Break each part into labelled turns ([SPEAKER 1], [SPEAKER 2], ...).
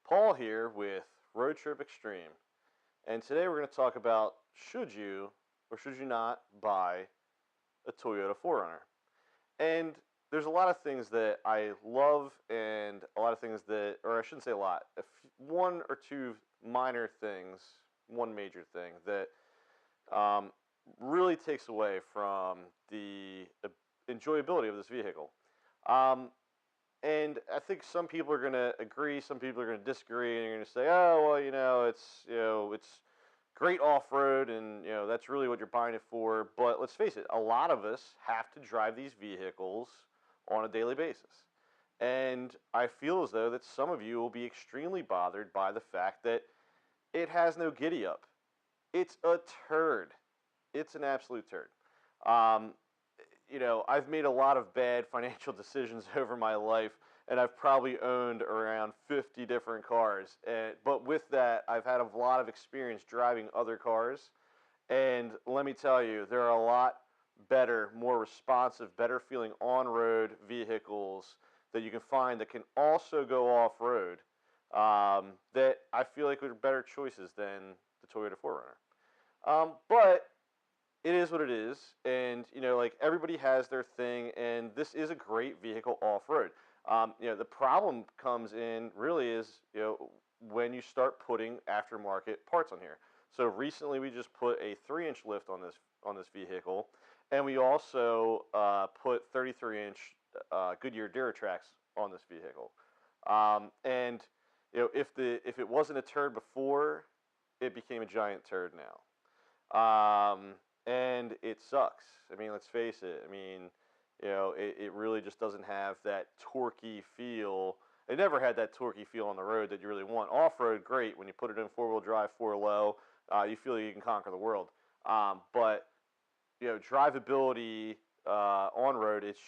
[SPEAKER 1] Paul here with Road Trip Extreme, and today we're going to talk about should you or should you not buy a Toyota 4Runner. And there's a lot of things that I love, and a lot of things that, or I shouldn't say a lot, one or two minor things, one major thing that um, really takes away from the enjoyability of this vehicle. Um, and I think some people are going to agree, some people are going to disagree, and you're going to say, "Oh, well, it's great off-road, and that's really what you're buying it for." But let's face it, a lot of us have to drive these vehicles on a daily basis, and I feel as though that some of you will be extremely bothered by the fact that it has no giddy up. It's a turd. It's an absolute turd. Um, I've made a lot of bad financial decisions over my life, and I've probably owned around 50 different cars. But with that, I've had a lot of experience driving other cars, and let me tell you, there are a lot better, more responsive, better feeling on-road vehicles that you can find that can also go off-road that I feel like are better choices than the Toyota 4Runner. But it is what it is, and like everybody has their thing, and this is a great vehicle off-road. The problem comes in really is when you start putting aftermarket parts on here. So recently we just put a 3-inch lift on this vehicle, and we also put 33-inch Goodyear Duratracs on this vehicle. And if it wasn't a turd before, it became a giant turd now. And it sucks. I mean, let's face it. I mean, it really just doesn't have that torquey feel. It never had that torquey feel on the road that you really want. Off-road, great. When you put it in 4-wheel drive, 4-low, you feel like you can conquer the world. But drivability on-road, it's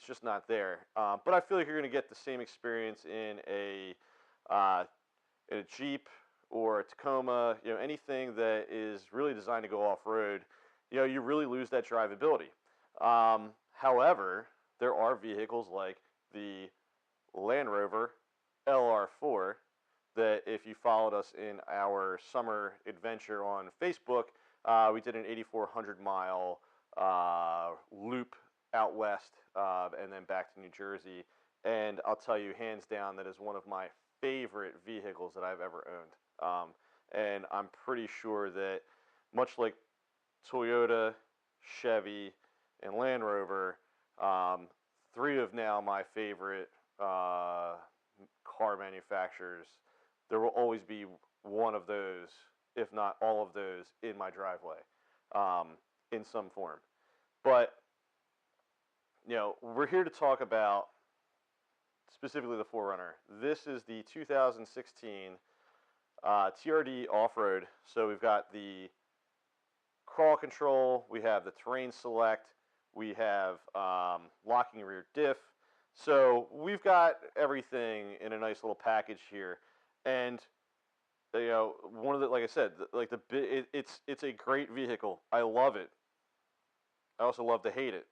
[SPEAKER 1] just not there. But I feel like you're going to get the same experience uh, in a Jeep or a Tacoma. Anything that is really designed to go off-road. You really lose that drivability. However, there are vehicles like the Land Rover LR4 that if you followed us in our summer adventure on Facebook, we did an 8,400 mile loop out west and then back to New Jersey. And I'll tell you, hands down, that is one of my favorite vehicles that I've ever owned. And I'm pretty sure that much like Toyota, Chevy, and Land Rover, three of now my favorite car manufacturers. There will always be one of those, if not all of those, in my driveway in some form. But, we're here to talk about specifically the 4Runner. This is the 2016 TRD Off-Road. So we've got the crawl control, we have the terrain select, we have locking rear diff. So we've got everything in a nice little package here. And one of the, like I said, it's a great vehicle. I love it. I also love to hate it.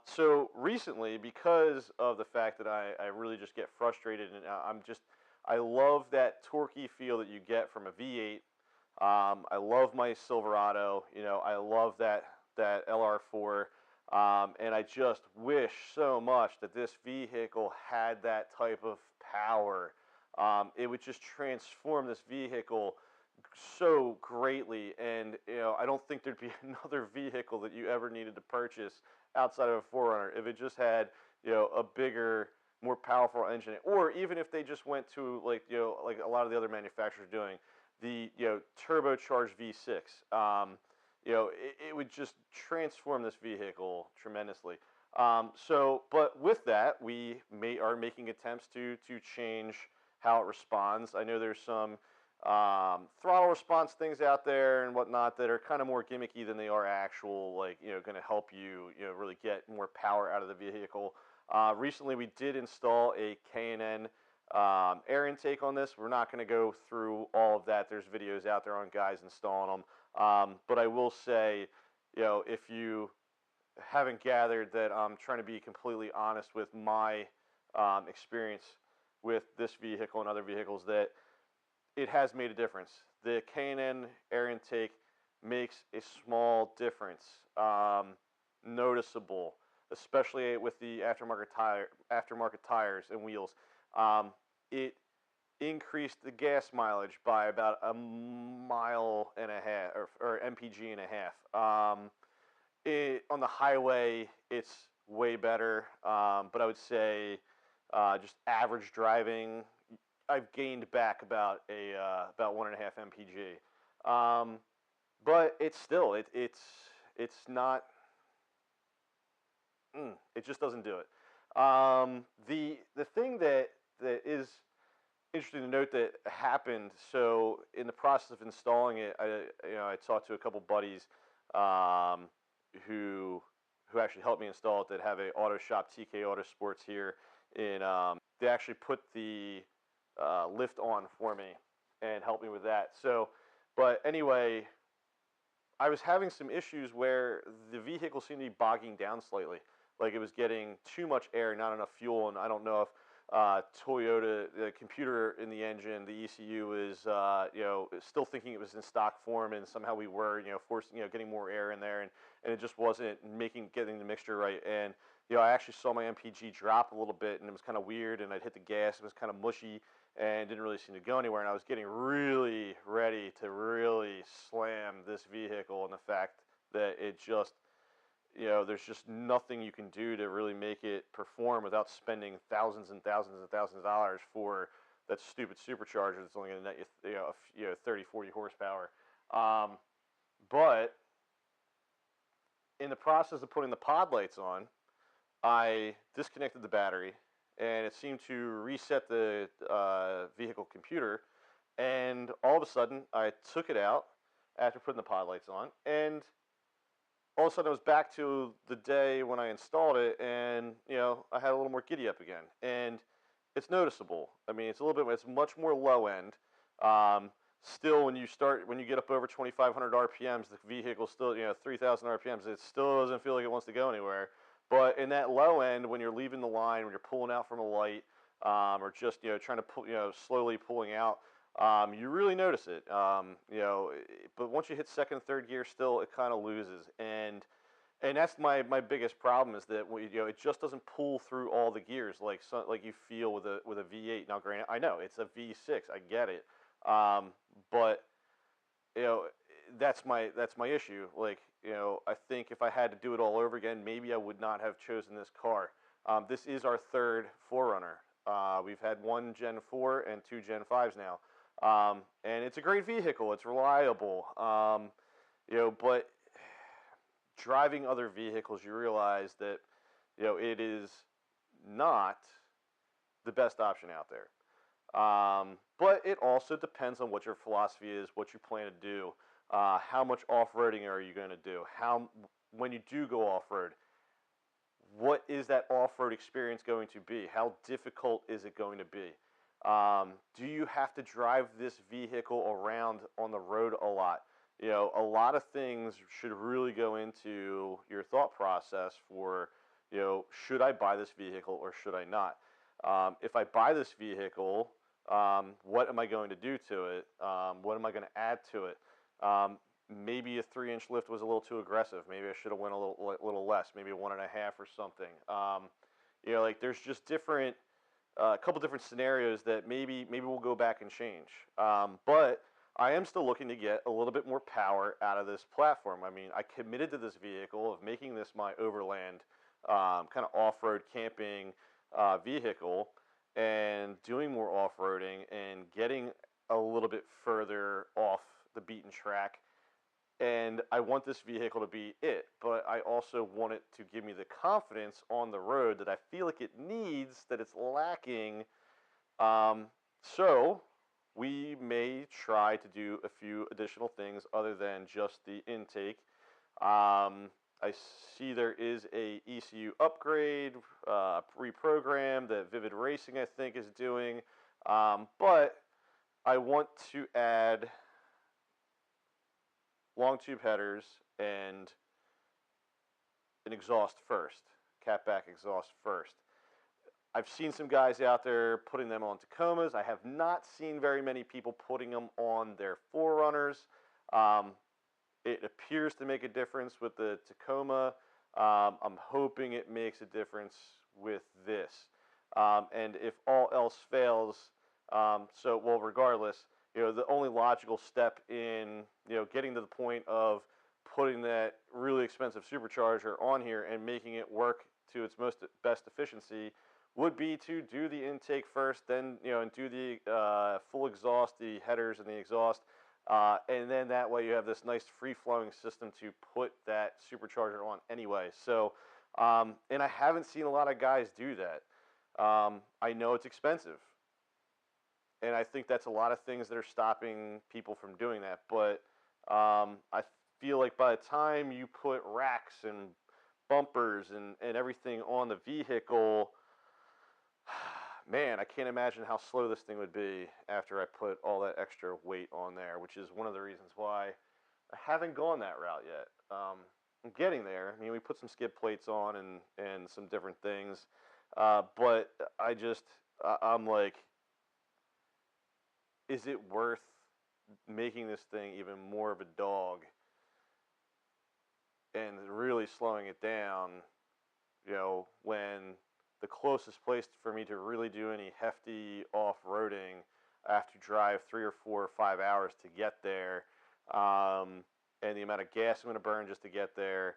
[SPEAKER 1] So recently, because of the fact that I really just get frustrated, and I love that torquey feel that you get from a V8. I love my Silverado. I love that LR4, and I just wish so much that this vehicle had that type of power. It would just transform this vehicle so greatly, and I don't think there'd be another vehicle that you ever needed to purchase outside of a 4Runner if it just had a bigger, more powerful engine, or even if they just went to like a lot of the other manufacturers are doing the turbocharged V6. It would just transform this vehicle tremendously. But with that, we are making attempts to change how it responds. I know there's some throttle response things out there and whatnot that are kind of more gimmicky than they are actual, going to help you, really get more power out of the vehicle. Recently, we did install a K&N air intake on this. We're not going to go through all of that. There's videos out there on guys installing them. But I will say, if you haven't gathered that I'm trying to be completely honest with my experience, with this vehicle and other vehicles that it has made a difference. The K&N air intake makes a small difference, noticeable, especially with the aftermarket tires and wheels. It increased the gas mileage by about a mile and a half, or mpg and a half. On the highway, it's way better, but I would say just average driving, I've gained back about 1.5 mpg. But it's still it's not. It just doesn't do it. The thing that is interesting to note that happened. So in the process of installing it, I talked to a couple buddies um, who actually helped me install it that have a auto shop, TK Autosports here in. They actually put the lift on for me and helped me with that. So, but anyway, I was having some issues where the vehicle seemed to be bogging down slightly. Like it was getting too much air, not enough fuel, and I don't know if Toyota, the computer in the engine, the ECU is, still thinking it was in stock form, and somehow we were, forcing, getting more air in there, and it just wasn't getting the mixture right. And I actually saw my MPG drop a little bit, and it was kind of weird. And I'd hit the gas, it was kind of mushy, and didn't really seem to go anywhere. And I was getting really ready to really slam this vehicle, and the fact that it just there's just nothing you can do to really make it perform without spending thousands and thousands and thousands of dollars for that stupid supercharger that's only going to net you 30, 40 horsepower. But in the process of putting the pod lights on, I disconnected the battery, and it seemed to reset the vehicle computer. And all of a sudden, I took it out after putting the pod lights on, and all of a sudden I was back to the day when I installed it, and I had a little more giddy up again, and it's noticeable. I mean, it's much more low end. Still, when you get up over 2,500 RPMs, the vehicle still 3,000 RPMs. It still doesn't feel like it wants to go anywhere. But in that low end, when you're leaving the line, when you're pulling out from a light, or just trying to pull, slowly pulling out, you really notice it. But once you hit second, third gear, still it kind of loses, and that's my biggest problem is that it just doesn't pull through all the gears like you feel with a V8. Now, granted, I know it's a V6, I get it, but that's my issue. Like I think if I had to do it all over again, maybe I would not have chosen this car. This is our third 4Runner. We've had one Gen 4 and two Gen 5s now. And it's a great vehicle. It's reliable. But driving other vehicles, you realize that, it is not the best option out there. But it also depends on what your philosophy is, what you plan to do, how much off-roading are you going to do, when you do go off-road, what is that off-road experience going to be? How difficult is it going to be? Do you have to drive this vehicle around on the road a lot? A lot of things should really go into your thought process for, should I buy this vehicle or should I not? If I buy this vehicle, what am I going to do to it? What am I going to add to it? Maybe a 3-inch lift was a little too aggressive. Maybe I should have went a little less, maybe a 1.5 or something. There's just a couple different scenarios that maybe we'll go back and change. But I am still looking to get a little bit more power out of this platform. I mean, I committed to this vehicle of making this my overland kind of off-road camping vehicle, and doing more off-roading and getting a little bit further off the beaten track. And I want this vehicle to be it, but I also want it to give me the confidence on the road that I feel like it needs, that it's lacking. So we may try to do a few additional things other than just the intake. I see there is a ECU upgrade, reprogram that Vivid Racing, I think, is doing. But I want to add long tube headers and an exhaust first, catback exhaust first. I've seen some guys out there putting them on Tacomas. I have not seen very many people putting them on their 4Runners. Um, it appears to make a difference with the Tacoma. I'm hoping it makes a difference with this. And if all else fails, well, regardless, the only logical step in, getting to the point of putting that really expensive supercharger on here and making it work to its best efficiency would be to do the intake first, then, and do the full exhaust, the headers and the exhaust, and then that way you have this nice free-flowing system to put that supercharger on anyway. So, and I haven't seen a lot of guys do that. I know it's expensive, and I think that's a lot of things that are stopping people from doing that. But I feel like by the time you put racks and bumpers and everything on the vehicle, man, I can't imagine how slow this thing would be after I put all that extra weight on there, which is one of the reasons why I haven't gone that route yet. I'm getting there. I mean, we put some skid plates on and some different things, but I'm like, is it worth making this thing even more of a dog and really slowing it down, when the closest place for me to really do any hefty off-roading, I have to drive 3 or 4 or 5 hours to get there, and the amount of gas I'm going to burn just to get there,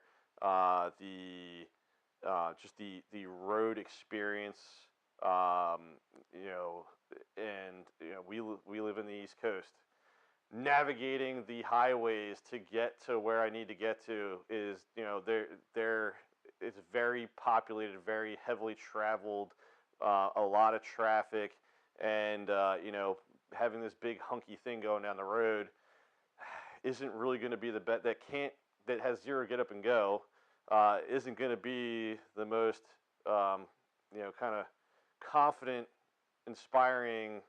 [SPEAKER 1] just the road experience, and we live in the East Coast. Navigating the highways to get to where I need to get to is, it's very populated, very heavily traveled, a lot of traffic, and having this big hunky thing going down the road isn't really going to be the bet that has zero get up and go, isn't going to be the most kind of confidence inspiring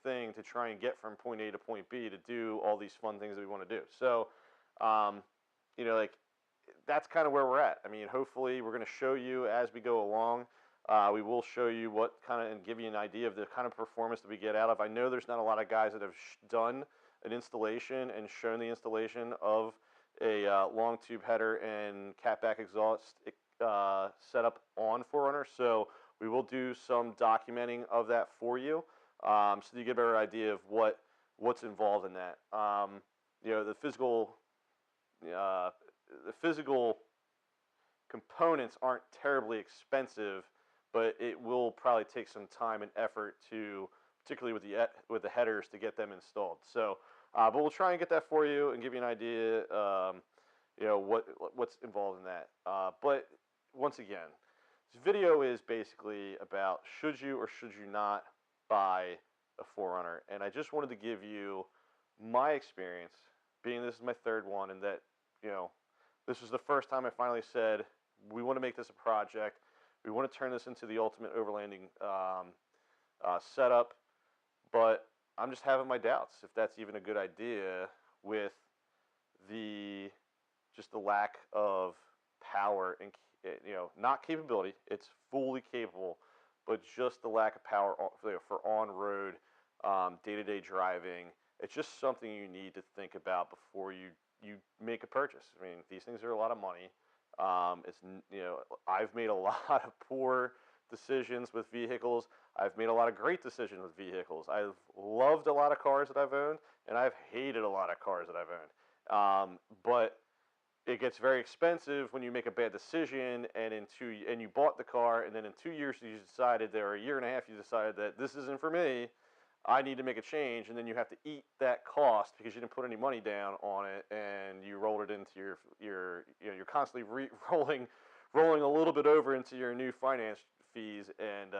[SPEAKER 1] thing to try and get from point A to point B to do all these fun things that we want to do. So, like, that's kind of where we're at. I mean, hopefully we're going to show you as we go along. We will show you what kind of, and give you an idea of the kind of performance that we get out of. I know there's not a lot of guys that have done an installation and shown the installation of a long tube header and catback exhaust setup on 4Runner. So we will do some documenting of that for you, so that you get a better idea of what's involved in that. The physical components aren't terribly expensive, but it will probably take some time and effort to, particularly with the headers, to get them installed. So, but we'll try and get that for you and give you an idea, what's involved in that. But once again, this video is basically about should you or should you not buy a 4Runner, and I just wanted to give you my experience, being this is my third one, and that this was the first time I finally said we want to make this a project. We want to turn this into the ultimate overlanding setup, but I'm just having my doubts if that's even a good idea with the lack of power and not capability. It's fully capable, but just the lack of power for on-road, day-to-day driving. It's just something you need to think about before you make a purchase. I mean, these things are a lot of money. I've made a lot of poor decisions with vehicles. I've made a lot of great decisions with vehicles. I've loved a lot of cars that I've owned, and I've hated a lot of cars that I've owned. But it gets very expensive when you make a bad decision, and you bought the car, and then in 2 years you decided, or a year and a half, you decided that this isn't for me. I need to make a change, and then you have to eat that cost because you didn't put any money down on it, and you rolled it into you're constantly rolling a little bit over into your new finance fees, and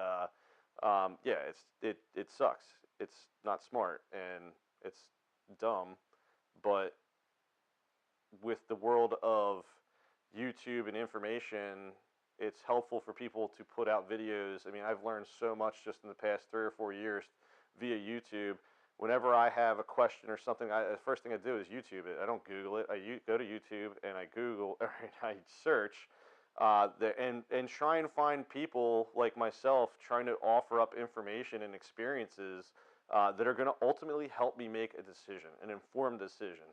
[SPEAKER 1] it sucks. It's not smart, and it's dumb, but with the world of YouTube and information, it's helpful for people to put out videos. I mean, I've learned so much just in the past 3 or 4 years via YouTube. Whenever I have a question or something, the first thing I do is YouTube it. I don't Google it. I go to YouTube and I Google, or I search And try and find people like myself trying to offer up information and experiences that are going to ultimately help me make a decision, an informed decision.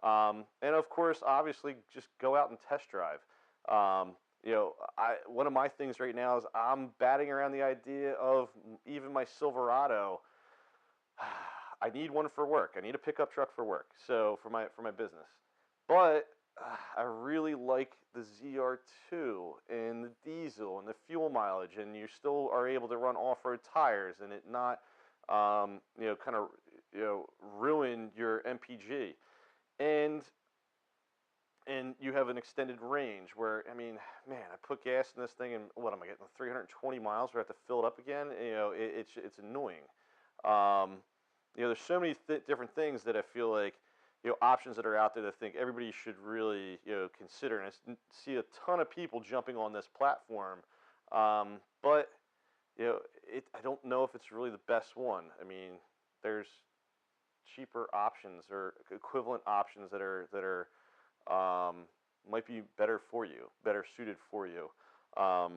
[SPEAKER 1] And of course, obviously, just go out and test drive. Um, one of my things right now is I'm batting around the idea of even my Silverado. I need one for work. I need a pickup truck for work. So for my business. But I really like the ZR2 and the diesel and the fuel mileage, and you still are able to run off-road tires and it not, kind of, ruin your MPG. And you have an extended range where, I mean, man, I put gas in this thing and what am I getting, 320 miles where I have to fill it up again? It's annoying. Um, there's so many different things that I feel like, options that are out there that I think everybody should really, consider. And see a ton of people jumping on this platform, but I don't know if it's really the best one. I mean, there's cheaper options or equivalent options that are might be better for you, better suited for you. Um,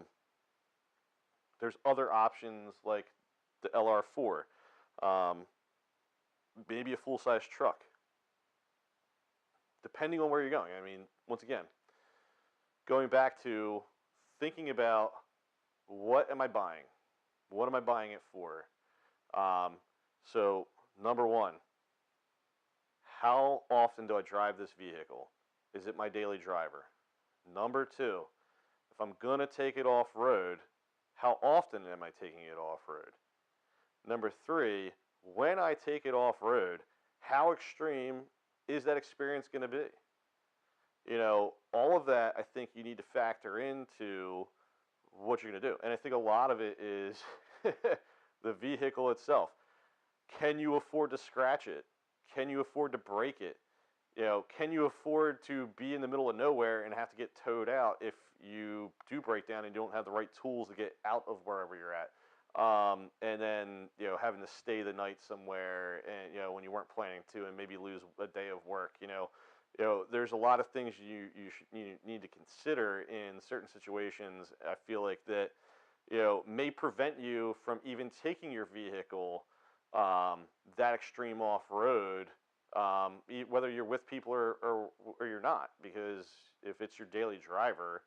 [SPEAKER 1] there's other options like the LR4, um, maybe a full size truck, depending on where you're going. I mean, once again, going back to thinking about what am I buying? What am I buying it for? Um, so, number one, how often do I drive this vehicle? Is it my daily driver? Number two, if I'm going to take it off road, how often am I taking it off road? Number three, when I take it off road, how extreme is that experience going to be? All of that I think you need to factor into what you're going to do. And I think a lot of it is the vehicle itself. Can you afford to scratch it? Can you afford to break it? Can you afford to be in the middle of nowhere and have to get towed out if you do break down and you don't have the right tools to get out of wherever you're at? And then, having to stay the night somewhere and, when you weren't planning to and maybe lose a day of work, there's a lot of things you need to consider in certain situations. I feel like that, may prevent you from even taking your vehicle that extreme off road, whether you're with people or you're not, because if it's your daily driver,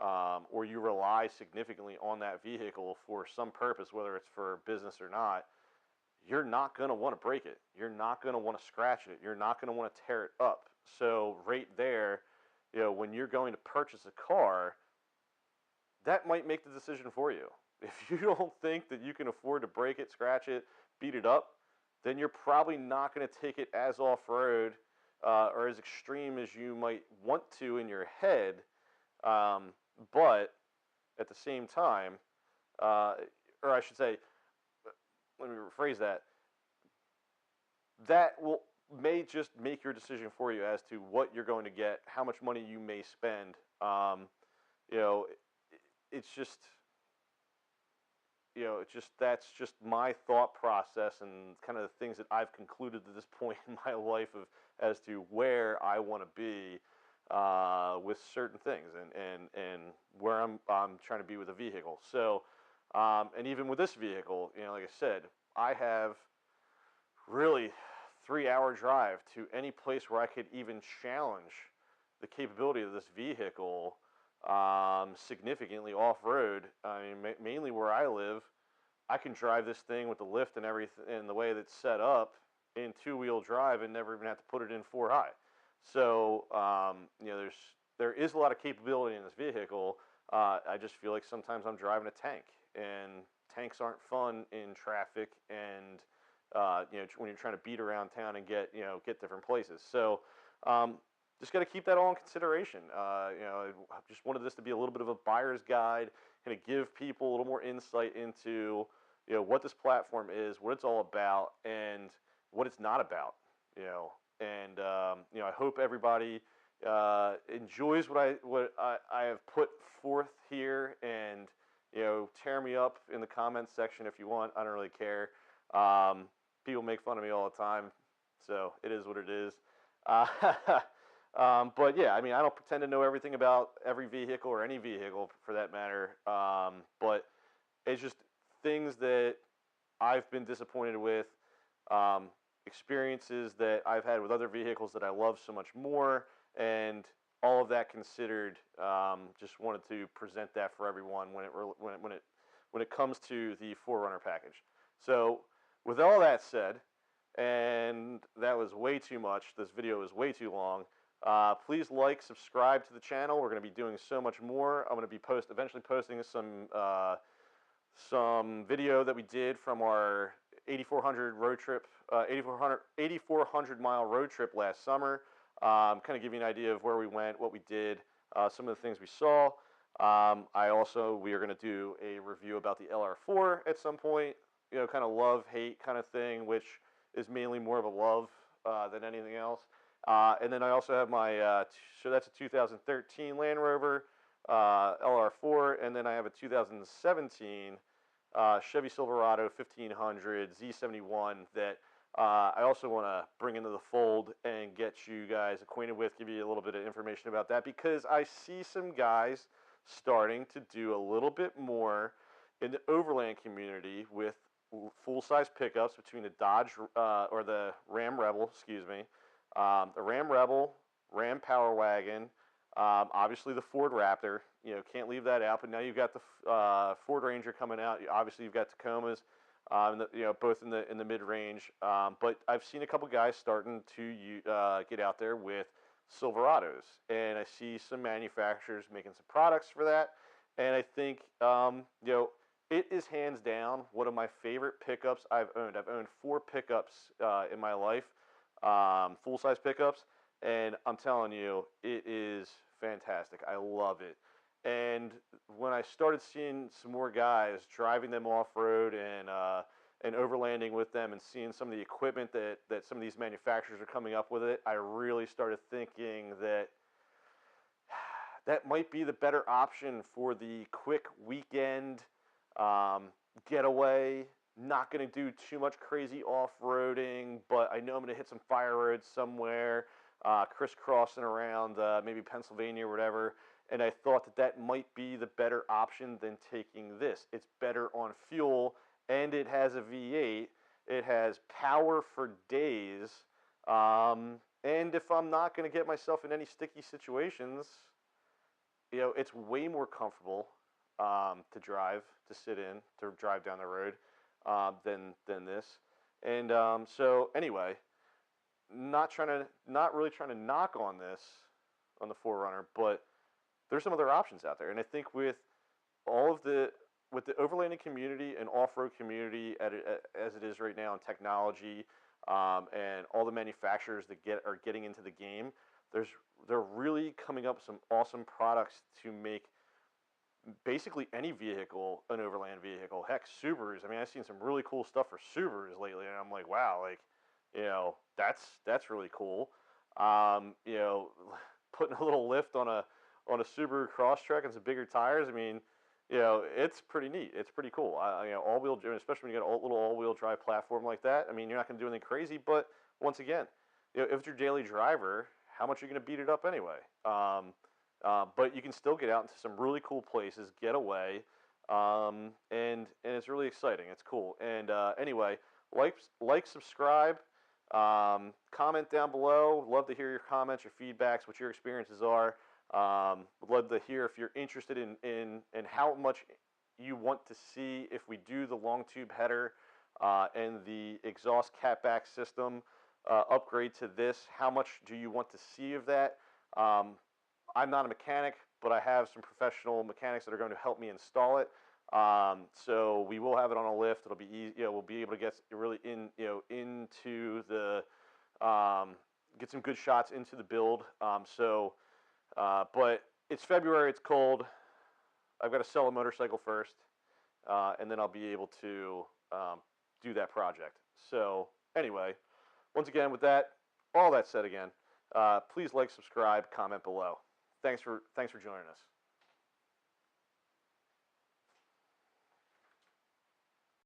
[SPEAKER 1] or you rely significantly on that vehicle for some purpose, whether it's for business or not, you're not going to want to break it. You're not going to want to scratch it. You're not going to want to tear it up. So right there, when you're going to purchase a car, that might make the decision for you. If you don't think that you can afford to break it, scratch it, beat it up, then you're probably not going to take it as off-road or as extreme as you might want to in your head. But at the same time, or I should say, let me rephrase that. That may just make your decision for you as to what you're going to get, how much money you may spend. You know, it's just, that's just my thought process and kind of the things that I've concluded at this point in my life of as to where I want to be with certain things and where I'm trying to be with a vehicle. So, and even with this vehicle, like I said, I have really 3-hour drive to any place where I could even challenge the capability of this vehicle significantly off-road. I mean, mainly where I live, I can drive this thing with the lift and everything and the way that's set up in 2-wheel drive and never even have to put it in 4-high. So, there is a lot of capability in this vehicle. I just feel like sometimes I'm driving a tank, and tanks aren't fun in traffic and when you're trying to beat around town and get different places. So just got to keep that all in consideration. I just wanted this to be a little bit of a buyer's guide, kind of give people a little more insight into what this platform is, what it's all about, and what it's not about. And I hope everybody enjoys what I have put forth here, and tear me up in the comments section if you want. I don't really care. People make fun of me all the time, so it is what it is. But yeah, I mean, I don't pretend to know everything about every vehicle or any vehicle for that matter. But it's just things that I've been disappointed with, um, experiences that I've had with other vehicles that I love so much more, and all of that considered, just wanted to present that for everyone when it comes to the 4Runner package. So, with all that said, and that was way too much. This video is way too long. Please like, subscribe to the channel. We're going to be doing so much more. I'm going to be eventually posting some video that we did from our 8400 road trip, 8400 mile road trip last summer. Kind of give you an idea of where we went, what we did, some of the things we saw. We are going to do a review about the LR4 at some point. You know, kind of love hate kind of thing, which is mainly more of a love than anything else. And then I also have so that's a 2013 Land Rover LR4, and then I have a 2017 Chevy Silverado 1500 Z71 that I also want to bring into the fold and get you guys acquainted with, give you a little bit of information about that, because I see some guys starting to do a little bit more in the overland community with full-size pickups between the Dodge or the Ram Rebel, the Ram Rebel, Ram Power Wagon, obviously the Ford Raptor. You know, can't leave that out. But now you've got the Ford Ranger coming out. Obviously, you've got Tacomas, both in the mid range. But I've seen a couple guys starting to get out there with Silverados, and I see some manufacturers making some products for that. And I think it is hands down one of my favorite pickups I've owned. I've owned 4 pickups in my life, full-size pickups, and I'm telling you, it is fantastic. I love it. And when I started seeing some more guys driving them off-road and overlanding with them, and seeing some of the equipment that some of these manufacturers are coming up with it, I really started thinking that that might be the better option for the quick weekend getaway. Not going to do too much crazy off-roading, but I know I'm going to hit some fire roads somewhere, crisscrossing around maybe Pennsylvania or whatever. And I thought that might be the better option than taking this. It's better on fuel, and it has a V8. It has power for days. And if I'm not going to get myself in any sticky situations, it's way more comfortable to drive, to sit in, to drive down the road than this. And so anyway, not really trying to knock on the 4Runner, but there's some other options out there. And I think with the overlanding community and off-road community as it is right now in technology, and all the manufacturers that are getting into the game, they're really coming up with some awesome products to make basically any vehicle an overland vehicle. Heck, Subarus. I mean, I've seen some really cool stuff for Subarus lately, and I'm like, wow, that's really cool. Putting a little lift on a Subaru Crosstrek and some bigger tires. I mean, it's pretty neat. It's pretty cool. All-wheel, especially when you get a little all-wheel drive platform like that. I mean, you're not going to do anything crazy, but once again, if it's your daily driver, how much are you going to beat it up anyway? But you can still get out into some really cool places, get away, and it's really exciting. It's cool. And anyway, subscribe, comment down below. Love to hear your comments, your feedbacks, what your experiences are. Would love to hear if you're interested in how much you want to see if we do the long tube header and the exhaust catback system upgrade to this. How much do you want to see of that? I'm not a mechanic, but I have some professional mechanics that are going to help me install it. So we will have it on a lift. It'll be easy. We'll be able to get really into the get some good shots into the build. But it's February. It's cold. I've got to sell a motorcycle first, and then I'll be able to do that project. So anyway, once again, with all that said again, please like, subscribe, comment below. Thanks for joining us.